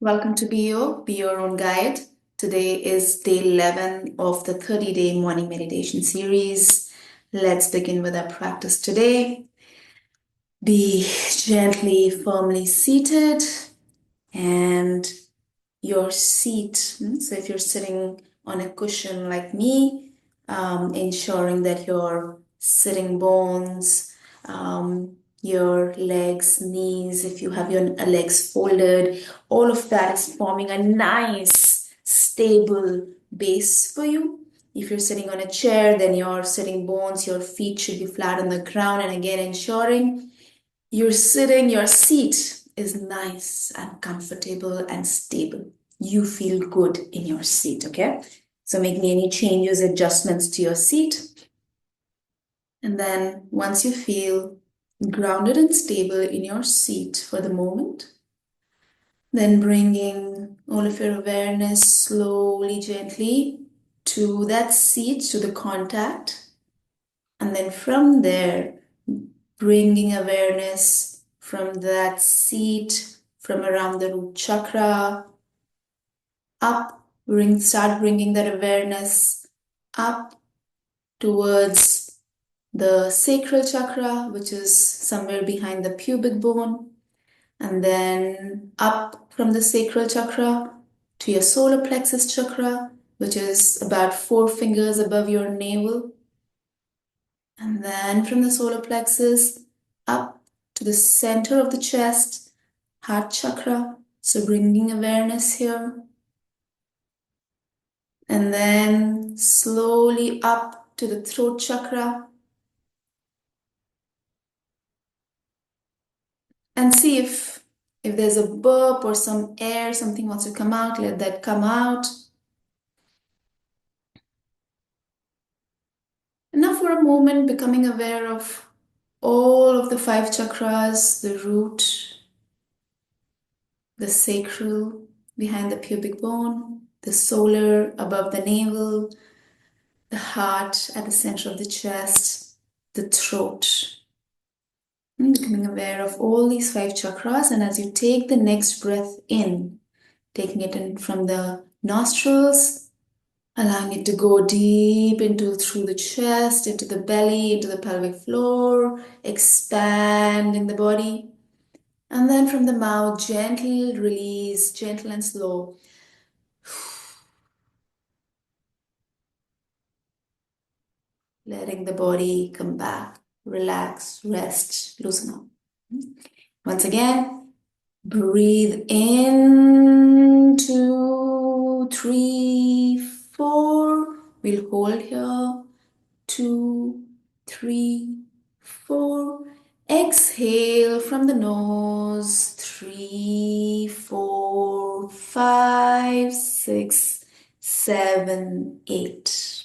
Welcome to Be Your Own Guide. Today is day 11 of the 30-day morning meditation series. Let's begin with our practice today. Be gently, firmly seated, and your seat. So if you're sitting on a cushion like me, ensuring that your sitting bones, your legs, knees, if you have your legs folded, all of that is forming a nice, stable base for you. If you're sitting on a chair, then your sitting bones, your feet should be flat on the ground, and again, ensuring your seat is nice and comfortable and stable. You feel good in your seat, okay? So make any changes, adjustments to your seat. And then once you feel grounded and stable in your seat for the moment, then bringing all of your awareness slowly, gently to that seat, to the contact. And then from there, bringing awareness from that seat, from around the root chakra, up, start bringing that awareness up towards the sacral chakra, which is somewhere behind the pubic bone, and then up from the sacral chakra to your solar plexus chakra, which is about 4 fingers above your navel. And then from the solar plexus up to the center of the chest, heart chakra. So bringing awareness here. And then slowly up to the throat chakra. And see if there's a burp or some air, something wants to come out, let that come out. And now for a moment, becoming aware of all of the 5 chakras, the root, the sacral behind the pubic bone, the solar above the navel, the heart at the center of the chest, the throat. And becoming aware of all these 5 chakras. And as you take the next breath in, taking it in from the nostrils, allowing it to go deep into through the chest, into the belly, into the pelvic floor, expanding the body. And then from the mouth, gently release, gentle and slow. Letting the body come back, relax, rest, loosen up. Once again, breathe in, 2, 3, 4. We'll hold here. 2, 3, 4. Exhale from the nose. 3, 4, 5, 6, 7, 8.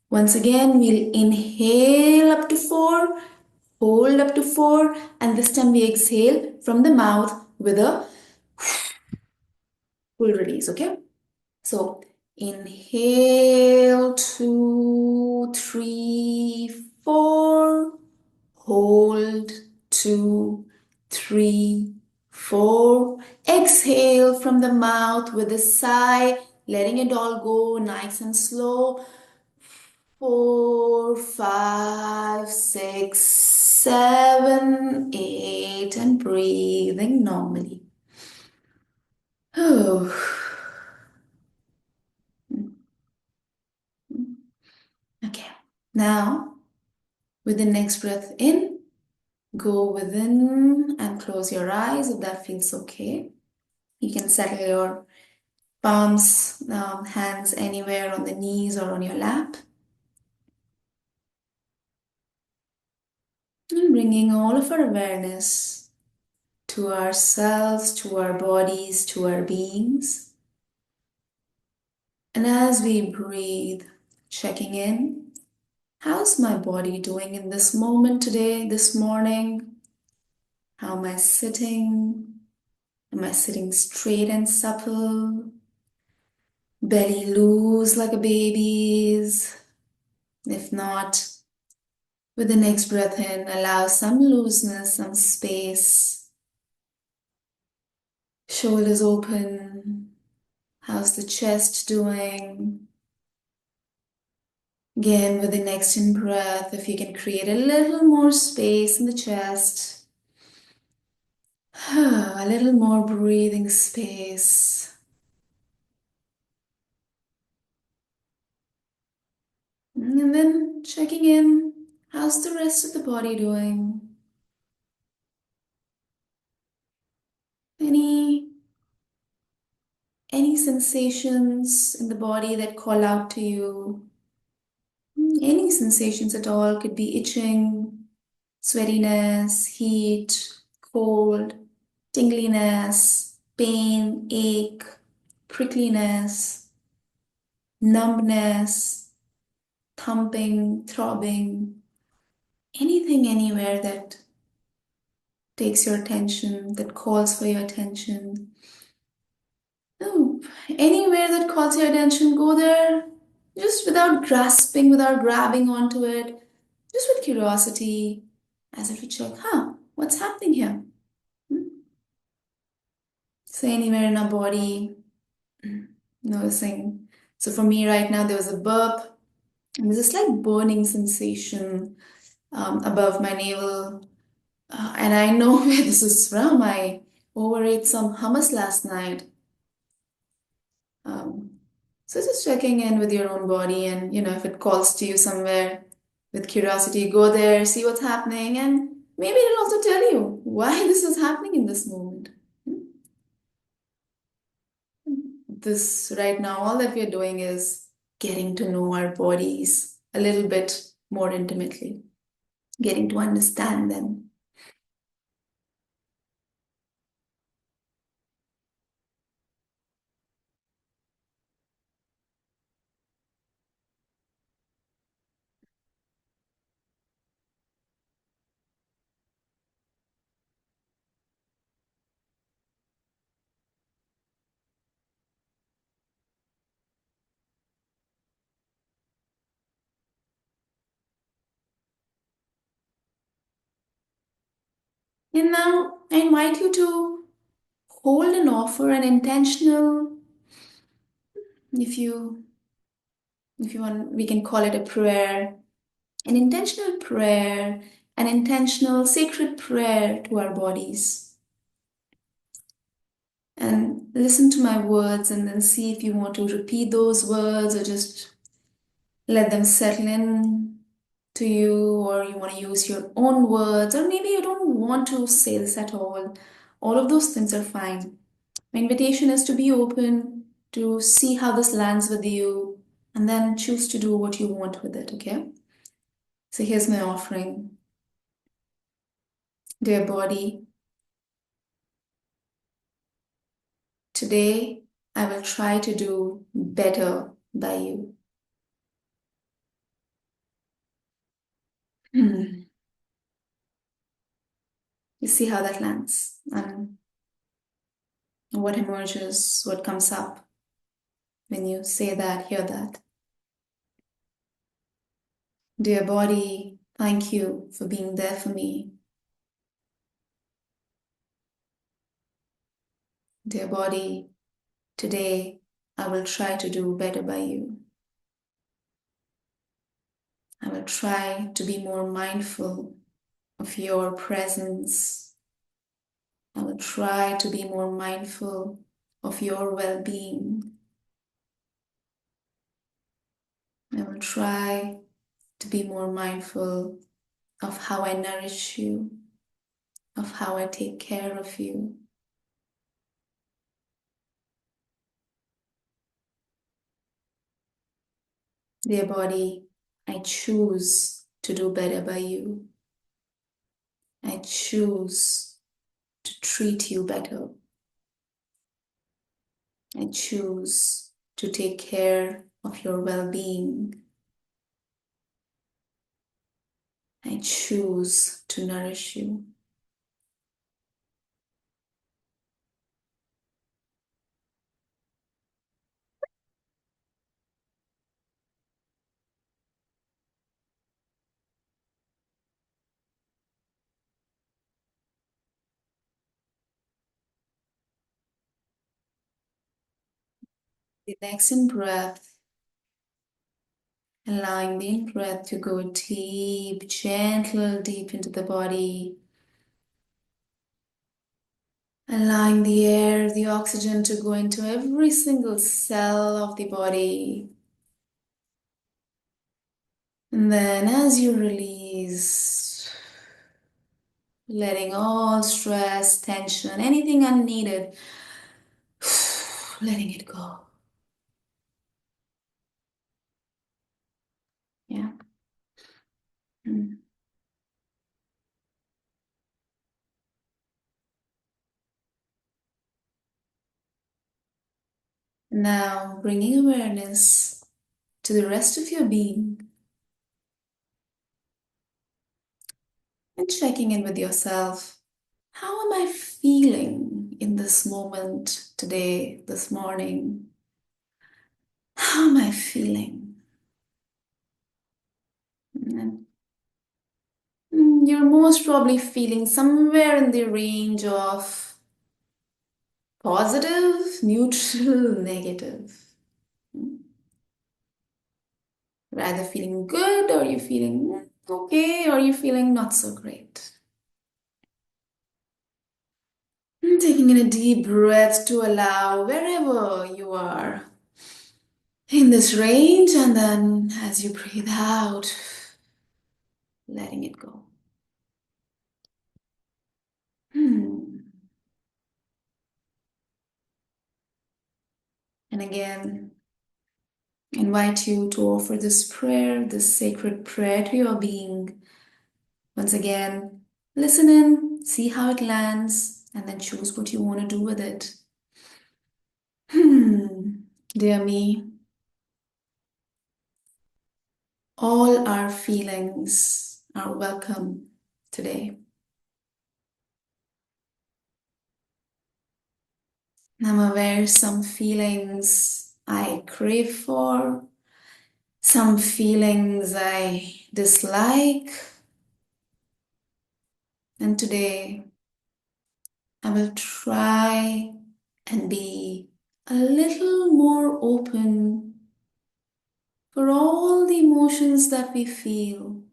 Once again, we'll inhale up to 4, hold up to 4, and this time we exhale from the mouth with a full release, okay? So inhale, 2, 3, 4, hold, 2, 3, 4. Exhale from the mouth with a sigh, letting it all go nice and slow. 4, 5, 6, 7, 8, and breathing normally. Oh. Okay, now with the next breath in, go within and close your eyes if that feels okay. You can settle your palms, hands anywhere on the knees or on your lap. And bringing all of our awareness to ourselves, to our bodies, to our beings. And as we breathe, checking in, how's my body doing in this moment today, this morning? How am I sitting? Am I sitting straight and supple? Belly loose like a baby's? If not, with the next breath in, allow some looseness, some space. Shoulders open. How's the chest doing? Again, with the next in breath, if you can create a little more space in the chest, a little more breathing space. And then checking in, how's the rest of the body doing? Any any sensations in the body that call out to you? Any sensations at all, could be itching, sweatiness, heat, cold, tingliness, pain, ache, prickliness, numbness, thumping, throbbing, anything anywhere that takes your attention, that calls for your attention. No, anywhere that calls your attention, go there just without grasping, without grabbing onto it, just with curiosity, as if to check, what's happening here? Hmm? So, anywhere in our body, noticing. So, for me right now, there was a burp, and there's a slight burning sensation above my navel. And I know where this is from. I overate some hummus last night. Um, so just checking in with your own body, and if it calls to you somewhere with curiosity, go there, see what's happening, and maybe it'll also tell you why this is happening in this moment. This right now, all that we're doing is getting to know our bodies a little bit more intimately, getting to understand them. And now I invite you to hold and offer an intentional, if you want, we can call it a prayer, an intentional prayer, an intentional sacred prayer to our bodies. And listen to my words and then see if you want to repeat those words or just let them settle in to you, or you want to use your own words, or maybe you don't want to say this at all. All of those things are fine. My invitation is to be open, to see how this lands with you, and then choose to do what you want with it, okay? So here's my offering. Dear body, today I will try to do better by you. Hmm. You see how that lands, and what emerges, what comes up when you say that, hear that. Dear body, thank you for being there for me. Dear body, today I will try to do better by you. I will try to be more mindful of your presence. I will try to be more mindful of your well being. I will try to be more mindful of how I nourish you, of how I take care of you. Dear body, I choose to do better by you. I choose to treat you better. I choose to take care of your well being. I choose to nourish you. The next in breath, allowing the in breath to go deep, gentle, deep into the body. Allowing the air, the oxygen to go into every single cell of the body. And then as you release, letting all stress, tension, anything unneeded, letting it go. Yeah. Mm. Now bringing awareness to the rest of your being and checking in with yourself. How am I feeling in this moment today, this morning? How am I feeling? And you're most probably feeling somewhere in the range of positive, neutral, negative. Mm. Rather feeling good, or you feeling okay, or you feeling not so great. Taking in a deep breath to allow wherever you are in this range, and then as you breathe out, letting it go. Hmm. And again, invite you to offer this prayer, this sacred prayer to your being. Once again, listen in, see how it lands, and then choose what you want to do with it. Dear me, all our feelings are welcome today. I'm aware some feelings I crave for, some feelings I dislike, and today I will try and be a little more open for all the emotions that we feel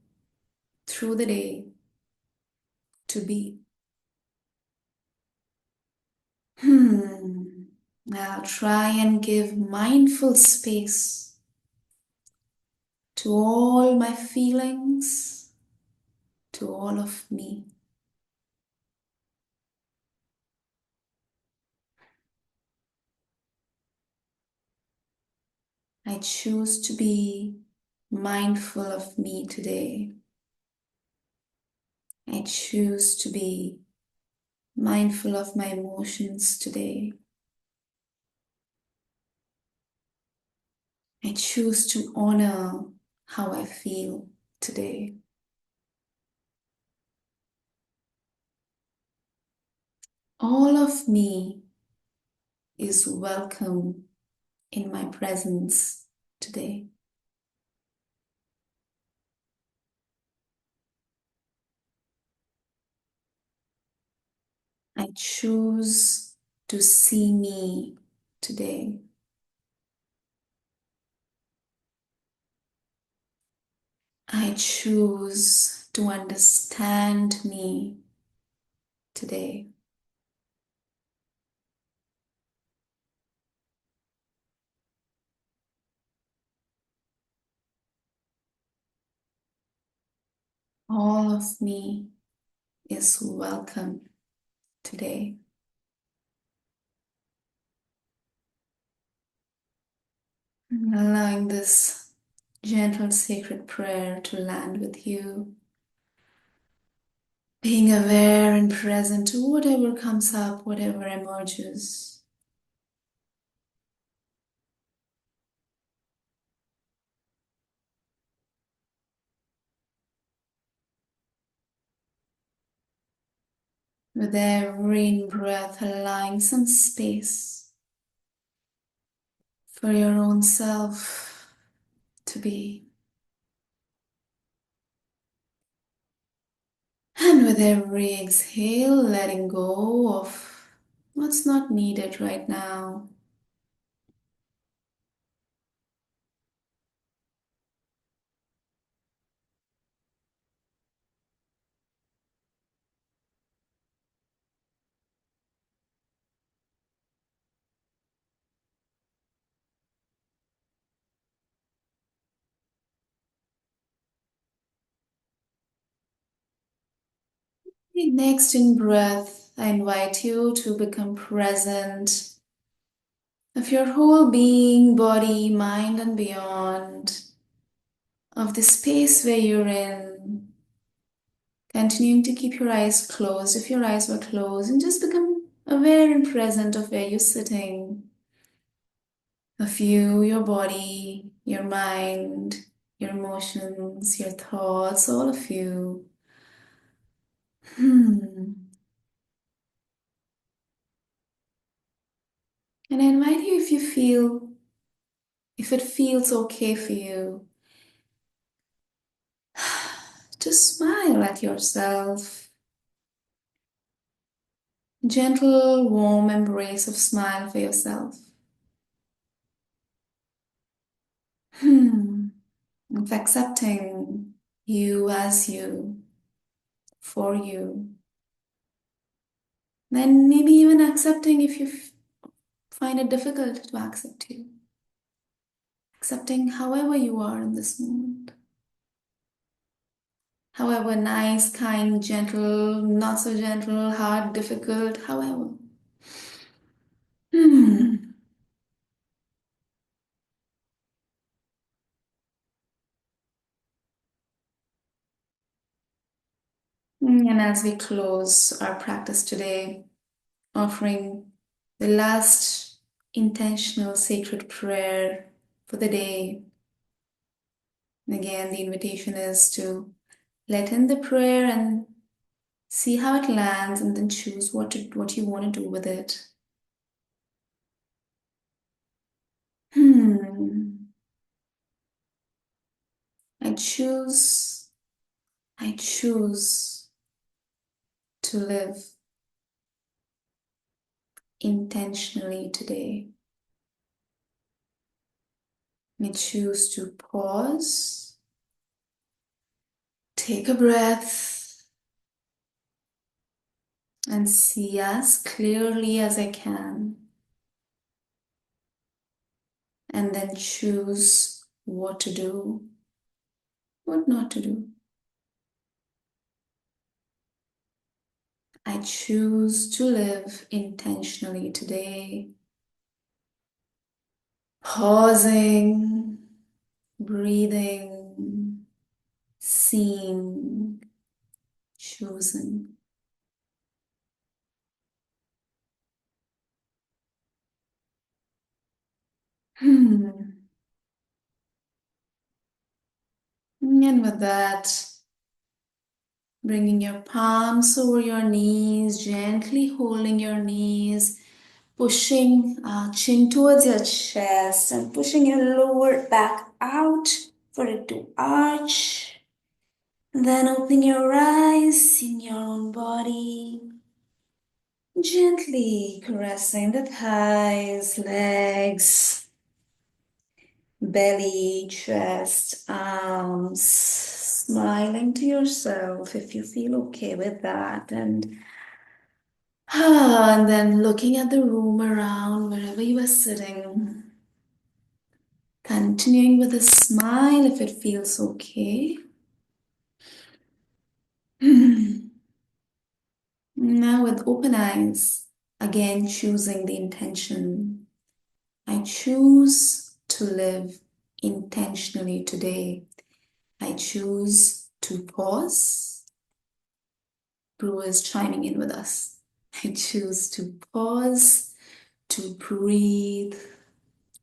through the day to be. Hmm. I'll try and give mindful space to all my feelings, to all of me. I choose to be mindful of me today. I choose to be mindful of my emotions today. I choose to honor how I feel today. All of me is welcome in my presence today. I choose to see me today. I choose to understand me today. All of me is welcome today. Allowing this gentle sacred prayer to land with you. Being aware and present to whatever comes up, whatever emerges. With every in-breath, allowing some space for your own self to be. And with every exhale, letting go of what's not needed right now. Next, in breath, I invite you to become present of your whole being, body, mind, and beyond, of the space where you're in. Continuing to keep your eyes closed if your eyes were closed, and just become aware and present of where you're sitting, of you, your body, your mind, your emotions, your thoughts, all of you. And I invite you, if it feels okay for you, to smile at yourself. Gentle, warm embrace of smile for yourself. Of accepting you as you, for you. Then maybe even accepting if you find it difficult to accept you. Accepting however you are in this moment. However nice, kind, gentle, not so gentle, hard, difficult, however. Hmm. And as we close our practice today, offering the last intentional sacred prayer for the day. Again, the invitation is to let in the prayer and see how it lands, and then choose what you want to do with it. Hmm. I choose, I choose to live intentionally today. I choose to pause, take a breath, and see as clearly as I can, and then choose what to do, what not to do. I choose to live intentionally today, pausing, breathing, seeing, choosing. Hmm. And with that, bringing your palms over your knees, gently holding your knees, pushing chin towards your chest and pushing your lower back out for it to arch. Then opening your eyes in your own body, gently caressing the thighs, legs, belly, chest, arms, smiling to yourself if you feel okay with that. And then looking at the room around wherever you are sitting, continuing with a smile if it feels okay. Now with open eyes, again choosing the intention. I choose to live intentionally today. I choose to pause. Brew is chiming in with us. I choose to pause, to breathe,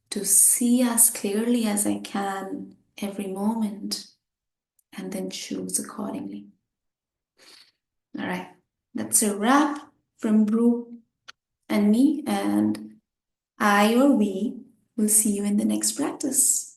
to see as clearly as I can every moment, and then choose accordingly. All right, that's a wrap from Brew and me, and I or we will see you in the next practice.